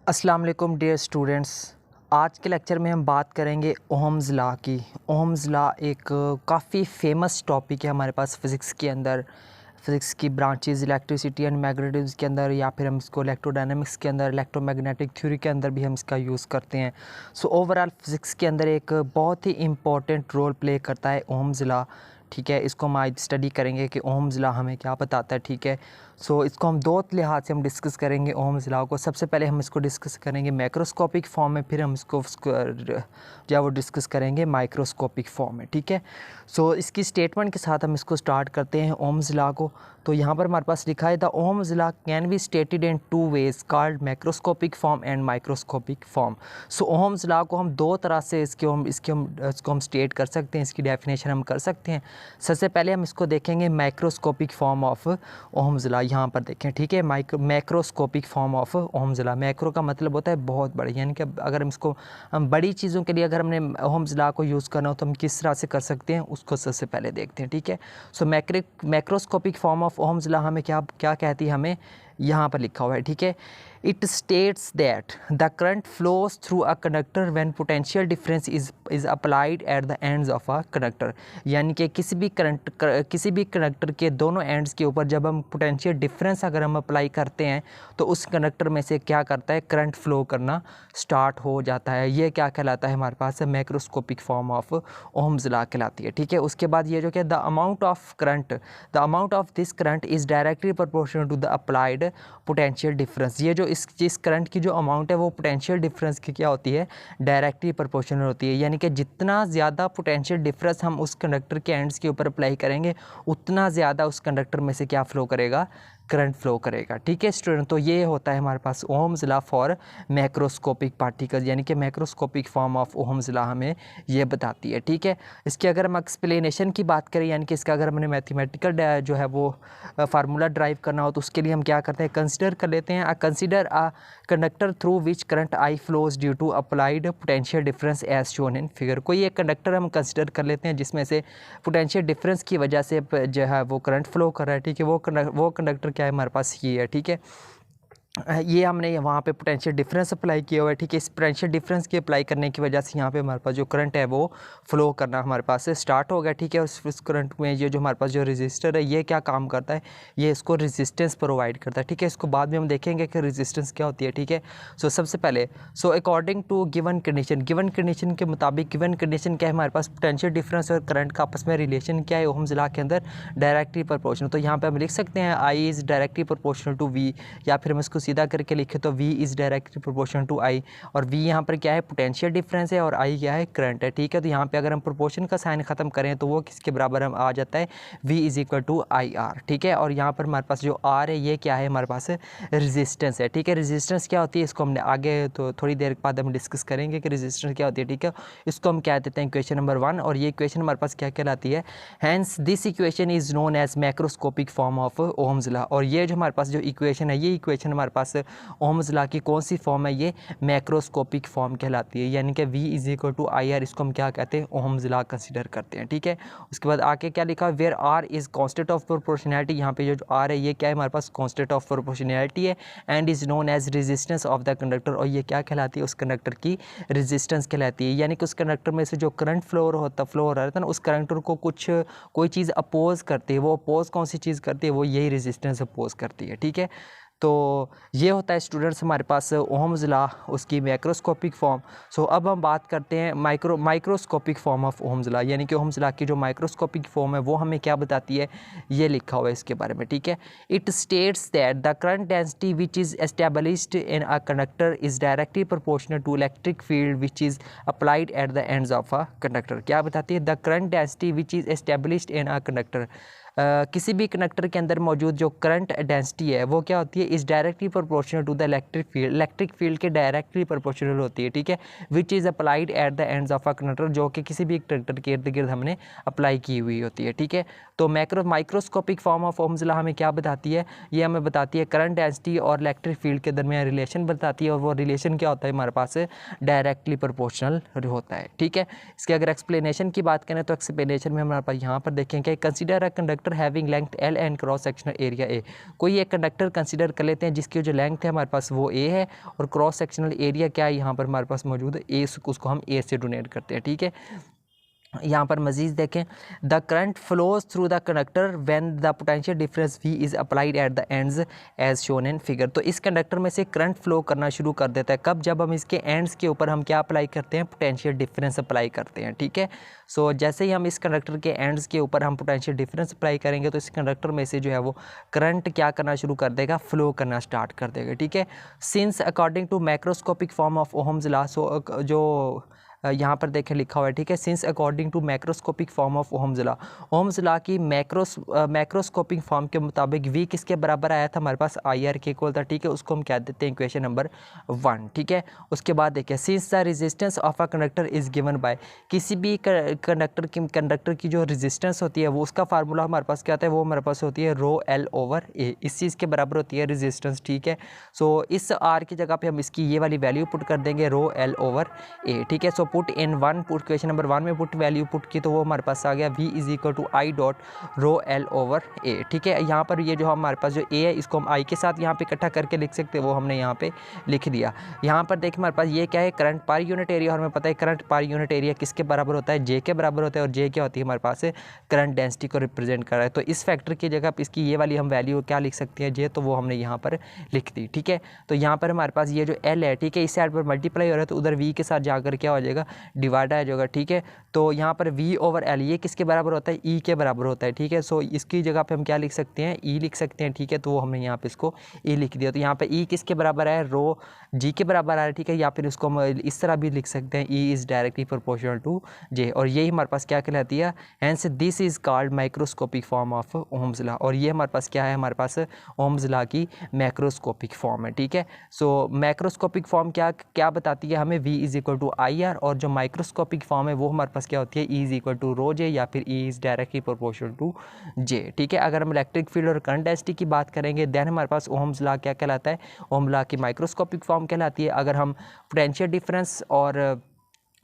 अस्सलाम वालेकुम dear students. आज के लेक्चर में हम बात करेंगे ओहम्स लॉ की। ओहम्स लॉ एक काफ़ी फेमस टॉपिक है हमारे पास फ़िज़िक्स के अंदर, फ़िज़िक्स की ब्रांचेस इलेक्ट्रिसिटी एंड मैग्नेटिज्म के अंदर, या फिर हम इसको इलेक्ट्रोडायनामिक्स के अंदर, इलेक्ट्रोमैग्नेटिक थ्योरी के अंदर भी हम इसका यूज़ करते हैं। सो ओवरऑल फ़िज़िक्स के अंदर एक बहुत ही इम्पॉर्टेंट रोल प्ले करता है ओहम्स लॉ। ठीक है, इसको हम आज स्टडी करेंगे कि ओहम्स लॉ हमें क्या बताता है। ठीक है, सो इसको हम दो लिहाज से हम डिस्कस करेंगे ओहम्स लॉ को। सबसे पहले हम इसको डिस्कस करेंगे मैक्रोस्कोपिक फॉर्म में, फिर हम इसको जो है वो डिस्कस करेंगे माइक्रोस्कोपिक फॉर्म में। ठीक है, सो इसकी स्टेटमेंट के साथ हम इसको स्टार्ट करते हैं ओहम्स लॉ को। तो यहाँ पर हमारे पास लिखा है the Ohm's law can be stated in two ways called macroscopic form and microscopic form. So Ohm's law को हम दो तरह से इसको हम स्टेट कर सकते हैं, इसकी डेफिनेशन हम कर सकते हैं। सबसे पहले हम इसको देखेंगे macroscopic form of Ohm's law. यहाँ पर देखें, ठीक है, macroscopic form of Ohm's law. Macro का मतलब होता है बहुत बड़ी, यानी कि अगर हम बड़ी चीज़ों के लिए अगर हमने ओहम्स लॉ को यूज़ करना हो तो हम किस तरह से कर सकते हैं, उसको सबसे पहले देखते हैं। ठीक है, so macroscopic form of Ohm's law हमें क्या क्या कहती है, हमें यहाँ पर लिखा हुआ है। ठीक है, it states that the current flows through a conductor when potential difference is applied at the ends of a conductor. यानी कि किसी भी कंडक्टर के दोनों एंड्स के ऊपर जब हम पोटेंशियल डिफरेंस अगर हम अप्लाई करते हैं तो उस कंडक्टर में से क्या करता है, करंट फ्लो करना स्टार्ट हो जाता है। ये क्या कहलाता है हमारे पास, macroscopic form of Ohm's law कहलाती है। ठीक है, उसके बाद ये जो कि the amount of this current is directly proportional to the applied potential difference. ये जो इस करंट की जो अमाउंट है वो पोटेंशियल डिफरेंस की क्या होती है, डायरेक्टली प्रोपोर्शनल होती है। यानी कि जितना ज़्यादा पोटेंशियल डिफरेंस हम उस कंडक्टर के एंड्स के ऊपर अप्लाई करेंगे उतना ज़्यादा उस कंडक्टर में से क्या फ्लो करेगा, करंट फ्लो करेगा। ठीक है स्टूडेंट, तो ये होता है हमारे पास Ohm's law for macroscopic particles, यानी कि macroscopic form of Ohm's law हमें ये बताती है। ठीक है, इसकी अगर हम एक्सप्लेनेशन की बात करें, यानी कि इसका अगर हमने मैथमेटिकल जो है वो फार्मूला ड्राइव करना हो तो उसके लिए हम क्या करते हैं, कंसिडर कर लेते हैं। Consider a conductor through which current I flows due to applied potential difference as shown in figure. कोई एक कंडक्टर हम कंसिडर कर लेते हैं जिसमें से पोटेंशियल डिफरेंस की वजह से जो है वो करंट फ्लो कर रहा है। ठीक है, वो कंडक्टर क्या है हमारे पास, ये है। ठीक है, ये हमने वहाँ पे पोटेंशियल डिफरेंस अप्लाई किया हुआ है। ठीक है, इस पोटेंशियल डिफरेंस के अप्लाई करने की वजह से यहाँ पे हमारे पास जो करंट है वो फ्लो करना हमारे पास से स्टार्ट हो गया। ठीक है, उस करंट में ये जो हमारे पास जो रेजिस्टर है ये क्या काम करता है, ये इसको रेजिस्टेंस प्रोवाइड करता है। ठीक है, इसको बाद में हम देखेंगे कि रेजिस्टेंस क्या होती है। ठीक है, सो सबसे पहले अकॉर्डिंग टू गिवन कंडीशन के मुताबिक, गिवन कंडीशन क्या है हमारे पास, पोटेंशियल डिफरेंस और करंट का आपस में रिलेशन क्या है ओहम्स लॉ के अंदर, डायरेक्टली प्रोपोर्शनल। तो यहाँ पर हम लिख सकते हैं I is directly proportional to V, या फिर हम इसको सीधा करके लिखे तो V is directly proportional to I। और V यहाँ पर क्या है, पोटेंशियल डिफरेंस है, और I क्या है, करंट है। ठीक है, तो यहाँ पे अगर हम प्रोपोर्शन का साइन ख़त्म करें तो वो किसके बराबर हम आ जाता है, V is equal to IR। ठीक है, और यहाँ पर हमारे पास जो R है ये क्या है, हमारे पास रेजिस्टेंस है। ठीक है, रेजिस्टेंस क्या होती है, इसको हमने आगे तो थोड़ी देर बाद हम डिस्कस करेंगे कि रेजिस्टेंस क्या होती है। ठीक है, इसको हम क्या देते हैं, इक्वेशन नंबर 1, और ये इक्वेशन हमारे पास क्या कहलाती है, hence this equation is known as macroscopic form of Ohm's law. और ये जो हमारे पास जो इक्वेशन है, ये इक्वेशन हमारे पास ओहम्स लॉ की कौन सी फॉर्म है, ये मैक्रोस्कोपिक फॉर्म कहलाती है। यानी कि V is equal to IR, इसको हम क्या कहते हैं, ओहम्स लॉ कंसीडर करते हैं। ठीक है, उसके बाद आके क्या लिखा, where R is constant of proportionality. यहाँ पे जो R है ये क्या है, हमारे पास कांस्टेंट ऑफ प्रोपोर्शनैलिटी है, and is known as resistance of the conductor. और ये क्या कहलाती है, उस कंडक्टर की रेजिस्टेंस कहलाती है। यानी कि उस कंडक्टर में से जो करंट फ्लो हो रहा था ना, उस कंडक्टर को कोई चीज़ अपोज करती है, वो अपोज कौन सी चीज़ करती है, वो यही रेजिस्टेंस अपोज करती है। ठीक है, तो ये होता है स्टूडेंट्स हमारे पास ओहम्स लॉ, उसकी मैक्रोस्कोपिक फॉर्म। सो अब हम बात करते हैं microscopic form of Ohm's law, यानी कि ओहम्स लॉ की जो माइक्रोस्कोपिक फॉर्म है वो हमें क्या बताती है, ये लिखा हुआ है इसके बारे में। ठीक है, it states that the current density which is established in a conductor is directly proportional to electric field which is applied at the ends of a conductor. क्या बताती है, the current density which is established in a conductor, किसी भी conductor के अंदर मौजूद जो current density है वो क्या होती है, is directly proportional to the electric field के डायरेक्टली प्रोपोर्शनल होती है। ठीक है, which is applied at the ends of a conductor, जो कि किसी भी कंडक्टर के इर्द गिर्द हमने अप्लाई की हुई होती है। ठीक है, तो microscopic form of Ohm's law हमें क्या बताती है, ये हमें बताती है करंट डेंसिटी और इलेक्ट्रिक फील्ड के दरमियान रिलेशन बताती है, और वो रिलेशन क्या होता है हमारे पास, डायरेक्टली प्रोपोर्शनल होता है। ठीक है, इसके अगर एक्सप्लेनेशन की बात करें तो एक्सप्लेनेशन में हमारे पास यहाँ पर देखें कि consider a conductor conductor having length L and cross sectional area A. कोई एक कंडक्टर कंसिडर कर लेते हैं जिसकी जो लेंथ है हमारे पास वो ए है और क्रॉस सेक्शनल एरिया क्या है यहाँ पर हमारे पास मौजूद है ए, उसको हम ए से डोनेट करते हैं। ठीक है, यहाँ पर मज़ीद देखें, the current flows through the conductor when the potential difference V is applied at the ends as shown in figure. तो इस कंडक्टर में से करंट फ्लो करना शुरू कर देता है कब, जब हम इसके एंड्स के ऊपर हम क्या अप्लाई करते हैं, पोटेंशियल डिफरेंस अप्लाई करते हैं। ठीक है, सो जैसे ही हम इस कंडक्टर के एंड्स के ऊपर हम पोटेंशियल डिफरेंस अप्लाई करेंगे तो इस कंडक्टर में से जो है वो करंट क्या करना शुरू कर देगा, फ्लो करना स्टार्ट कर देगा। ठीक है, since according to macroscopic form of Ohm's law, so जो यहाँ पर देखें लिखा हुआ है। ठीक है, since according to macroscopic form of Ohm's law, ohm's law की मैक्रोस्कोपिक फॉर्म के मुताबिक वी किसके बराबर आया था हमारे पास, आई आर के इक्वल था। ठीक है, उसको हम कह देते हैं इक्वेशन नंबर 1। ठीक है, उसके बाद देखिए, since the resistance of a conductor is given by, किसी भी कंडक्टर की जो रेजिस्टेंस होती है वो उसका फार्मूला हमारे पास क्या आता है, वो हमारे पास होती है रो एल ओवर ए, इस चीज़ के बराबर होती है रेजिस्टेंस। ठीक है, सो इस आर की जगह पे हम इसकी ये वाली वैल्यू पुट कर देंगे रो एल ओवर ए। ठीक है, so put in 1, put question number 1 में पुट वैल्यू पुट की तो वो हमारे पास आ गया v is equal to I dot rho L over A. ठीक है, यहाँ पर ये जो हमारे पास जो a है इसको हम i के साथ यहाँ पे इकट्ठा करके लिख सकते हैं, वो हमने यहाँ पे लिख दिया। यहाँ पर देखिए हमारे पास ये क्या है, करंट पर यूनिट एरिया, और हमें पता है करंट पर यूनिट एरिया किसके बराबर होता है, j के बराबर होता है, और j क्या होती है हमारे पास करंट डेंसिटी को रिप्रेजेंट कर रहा है। तो इस फैक्टर की जगह पर इसकी ये वाली हम वैल्यू क्या लिख सकते हैं, j, तो वो हमने यहाँ पर लिख दी। ठीक है, तो यहाँ पर हमारे पास ये जो l है, ठीक है, इस साइड पर मल्टीप्लाई हो रहा है तो उधर v के साथ जाकर क्या हो जाएगा, डिवाइड आ जाएगा। ठीक है, तो यहाँ पर v ओवर एल ये किसके बराबर होता है, e के बराबर होता है। ठीक है, सो इसकी जगह पे हम क्या लिख सकते हैं, e लिख सकते हैं। ठीक है, तो वो हमने यहाँ पे इसको e लिख दिया। तो यहाँ पे e किसके बराबर है, रो g के बराबर आ रहा है। ठीक है, या फिर इसको हम इस तरह भी लिख सकते हैं, e is directly proportional to j, और यही हमारे पास क्या कहलाती है, hence this is called microscopic form of Ohm's law, और ये हमारे पास क्या है, हमारे पास ओहम्स लॉ की मैक्रोस्कोपिक फॉर्म है। ठीक है, सो मैक्रोस्कोपिक फॉर्म क्या क्या बताती है हमें, v is equal to I R, और जो माइक्रोस्कोपिक फॉर्म है वो हमारे पास क्या होती है, E is equal to rho J, या फिर E is directly proportional to J। ठीक है, अगर हम इलेक्ट्रिक फील्ड और करंट डेंसिटी की बात करेंगे देन हमारे पास ओहम्स लॉ क्या कहलाता है, ओहम्स लॉ की माइक्रोस्कोपिक फॉर्म कहलाती है। अगर हम पोटेंशियल डिफरेंस और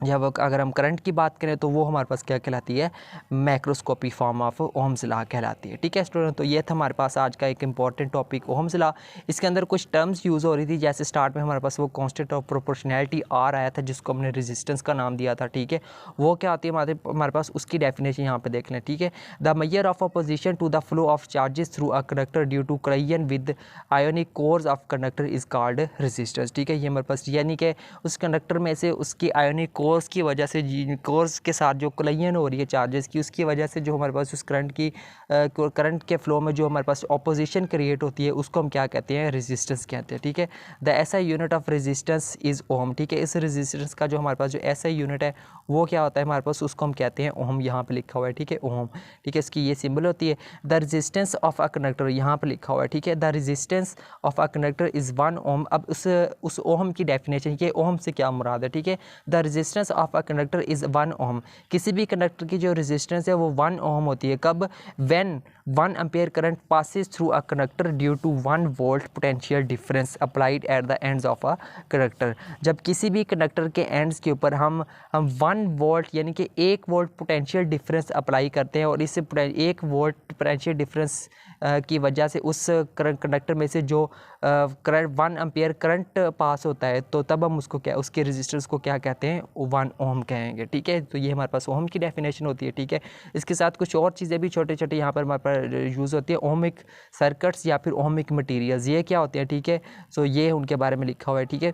जब अगर हम करंट की बात करें तो वो हमारे पास क्या कहलाती है, macroscopic form of Ohm's law कहलाती है। ठीक है स्टूडेंट, तो ये था हमारे पास आज का एक इंपॉर्टेंट टॉपिक ओहम्स लॉ। इसके अंदर कुछ टर्म्स यूज़ हो रही थी, जैसे स्टार्ट में हमारे पास वो कांस्टेंट ऑफ प्रोपोर्शनैलिटी आर आया था जिसको हमने रेजिस्टेंस का नाम दिया था। ठीक है, वो क्या होती है हमारे पास, उसकी डेफिनेशन यहाँ पे देख लें। ठीक है, the measure of opposition to the flow of charges through a conductor due to collision with ionic cores of conductor is called resistance. ठीक है, ये हमारे पास यानी कि उस कंडक्टर में से उसकी आयोनिक कोर्स की वजह से, कोर्स के साथ जो कोलिजन हो रही है चार्जेस की, उसकी वजह से जो हमारे पास उस करंट के फ्लो में जो हमारे पास ऑपोजिशन क्रिएट होती है उसको हम क्या कहते हैं, रेजिस्टेंस कहते हैं। ठीक है, the SI unit of resistance is ohm. ठीक है, इस रेजिस्टेंस का जो हमारे पास जो एसआई यूनिट है वो क्या होता है हमारे पास, उसको हम कहते हैं ओम, यहाँ पे लिखा हुआ है। ठीक है, ओम। ठीक है, इसकी ये सिंबल होती है। The resistance of a conductor यहाँ पे लिखा हुआ है। ठीक है, the resistance of a conductor is 1 ओम। अब उस ओम की डेफिनेशन, ये ओम से क्या मुराद है। ठीक है, the resistance of a conductor is 1 ओम। किसी भी कंडक्टर की जो रेजिस्टेंस है वो 1 ओम होती है कब, when 1 ampere current passes through a conductor due to 1 volt potential difference applied at the ends of a conductor. जब किसी भी कंडक्टर के एंड्स के ऊपर हम 1 वोल्ट यानी कि 1 वोल्ट पोटेंशियल डिफरेंस अप्लाई करते हैं, और इस 1 वोल्ट पोटेंशियल डिफरेंस की वजह से उस कंडक्टर में से जो करंट 1 एम्पेयर करंट पास होता है, तो तब हम उसको क्या, उसके रेजिस्टेंस को क्या कहते हैं, 1 ओम कहेंगे। ठीक है, तो ये हमारे पास ओम की डेफिनेशन होती है। ठीक है, इसके साथ कुछ और चीज़ें भी छोटे छोटे यहाँ पर हमारे पास यूज़ होती है, ओमिक सर्किट्स या फिर ओमिक मटीरियल्स, ये क्या होते हैं। ठीक है, सो ये उनके बारे में लिखा हुआ है। ठीक है,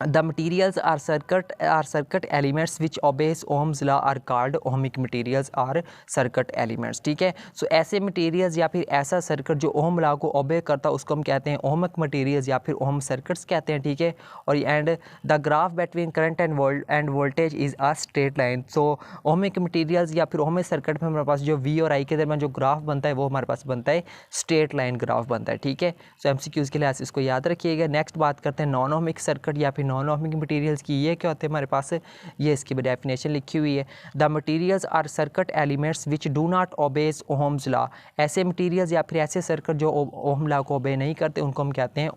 The materials are circuit elements which obeys Ohm's law are called ohmic materials or circuit elements। ठीक है, सो ऐसे materials या फिर ऐसा सर्किट जो ओम लॉ को ओबे करता है उसको हम कहते हैं ओमिक मटीरियल्स या फिर ओम सर्किट्स कहते हैं। ठीक है, और and the graph between current and voltage is a straight line. So ohmic materials या फिर ओमिक सर्किट में हमारे पास जो वी और आई के दरमियान जो ग्राफ बनता है वो हमारे पास बनता है स्ट्रेट लाइन ग्राफ बनता है। ठीक है, सो MCQs के लिहाज से इसको याद रखिएगा। नेक्स्ट बात करते हैं नॉन ओमिक सर्किट या फिर नॉन ओमिक मटीरियल्स की। ये क्या होते हैं हमारे पास, ये इसकी डेफिनेशन लिखी हुई है। The materials are circuit elements which do not obey Ohm's law. ऐसे मटीरियल्स या फिर ऐसे सर्किट जो ओहम लॉ को ओबे नहीं करते उनको हम कहते हैं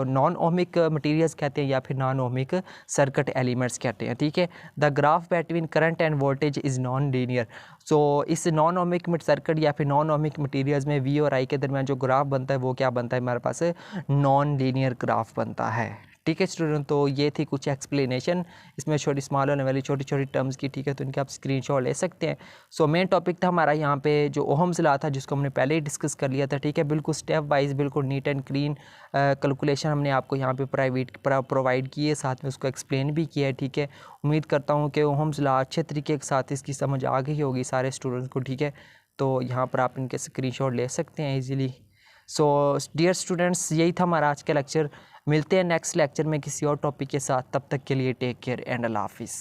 नॉन ओमिक मटीरियल्स कहते हैं या फिर नॉन ओमिक सर्किट एलिमेंट्स कहते हैं। ठीक है, the graph between current and voltage is non linear. So इस नॉन ओमिक सर्किट या फिर नॉन ओमिक मटीरियल्स में वी और आई के दरमियान जो ग्राफ बनता है वो क्या बनता है, हमारे पास नॉन लीनियर ग्राफ बनता है। ठीक है स्टूडेंट, तो ये थी कुछ एक्सप्लेनेशन इसमें छोटी स्मॉल होने वाली छोटी छोटी टर्म्स की। ठीक है, तो इनके आप स्क्रीनशॉट ले सकते हैं। सो मेन टॉपिक था हमारा यहाँ पे जो ओहम्स लॉ था, जिसको हमने पहले ही डिस्कस कर लिया था। ठीक है, बिल्कुल स्टेप वाइज, बिल्कुल नीट एंड क्लीन कैलकुलेशन हमने आपको यहाँ पे प्रोवाइड की है, साथ में उसको एक्सप्लेन भी किया है। ठीक है, उम्मीद करता हूँ कि ओहम्स लॉ अच्छे तरीके के साथ इसकी समझ आ गई होगी सारे स्टूडेंट्स को। ठीक है, तो यहाँ पर आप इनके स्क्रीनशॉट ले सकते हैं ईजिली। सो डियर स्टूडेंट्स, यही था हमारा आज का लेक्चर। मिलते हैं नेक्स्ट लेक्चर में किसी और टॉपिक के साथ, तब तक के लिए टेक केयर एंड अल्लाह हाफिज़।